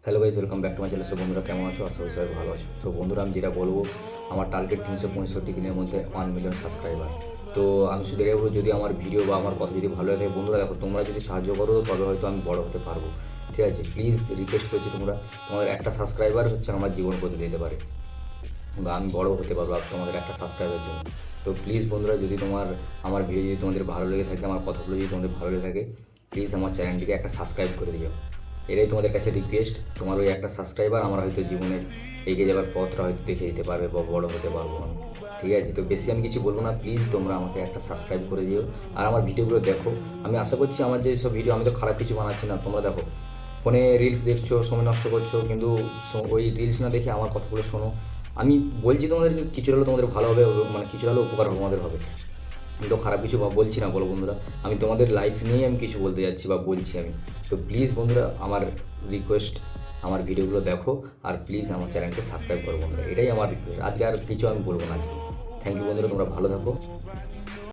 Hello guys, welcome back to my channel. So বন্ধুরা কেমন আছো? আশা করি সবাই ভালো আছো। তো বন্ধুরা আমি যেটা বলবো, আমার টার্গেট 365 দিনের মধ্যে 1 মিলিয়ন সাবস্ক্রাইবার। তো আমি শুধু এটাই বলবো, যদি আমার ভিডিও বা আমার কথা যদি ভালো লাগে বন্ধুরা, দেখো তোমরা যদি সাহায্য করো তবে হয়তো আমি বড় হতে পারবো। ঠিক আছে, প্লিজ রিকোয়েস্ট করছি, তোমাদের একটা সাবস্ক্রাইবার হচ্ছে আমার জীবন বদলে দিতে পারে, বা আমি বড় হতে পারবো আর তোমাদের একটা সাবস্ক্রাইবের জন্য। তো প্লিজ বন্ধুরা, যদি আমার ভিডিও যদি তোমাদের ভালো লেগে থাকে, আমার কথাগুলো যদি তোমাদের ভালো লেগে থাকে, প্লিজ আমার চ্যানেলটিকে একটা সাবস্ক্রাইব করে দিও। এটাই তোমাদের কাছে রিকোয়েস্ট। তোমার ওই একটা সাবস্ক্রাইবার আমার হয়তো জীবনের এগিয়ে যাওয়ার পথটা হয়তো দেখিয়ে দিতে পারবে বা বড় হতে পারবো আমি। ঠিক আছে, তো বেশি আমি কিছু বলবো না, প্লিজ তোমরা আমাকে একটা সাবস্ক্রাইব করে দিও আর আমার ভিডিওগুলো দেখো। আমি আশা করছি আমার যে সব ভিডিও, আমি তো খারাপ কিছু বানাচ্ছি না। তোমরা দেখো, ফোনে রিলস দেখছো, সময় নষ্ট করছো, কিন্তু ওই রিলস না দেখে আমার কথাগুলো শোনো। আমি বলছি তোমাদেরকে, কিছুটা হলেও তোমাদের ভালো হবে, মানে কিছুটা হলেও উপকার তোমাদের হবে। আমি তো খারাপ কিছু বলছি না, বলো বন্ধুরা। আমি তোমাদের লাইফ নিয়েই আমি কিছু বলতে যাচ্ছি বা বলছি আমি। তো প্লিজ বন্ধুরা, আমার রিকোয়েস্ট, আমার ভিডিওগুলো দেখো আর প্লিজ আমার চ্যানেলকে সাবস্ক্রাইব করো বন্ধুরা। এটাই আমার রিকোয়েস্ট। আজকে আর কিছু আমি বলবো না আজকে। থ্যাংক ইউ বন্ধুরা, তোমরা ভালো থাকো।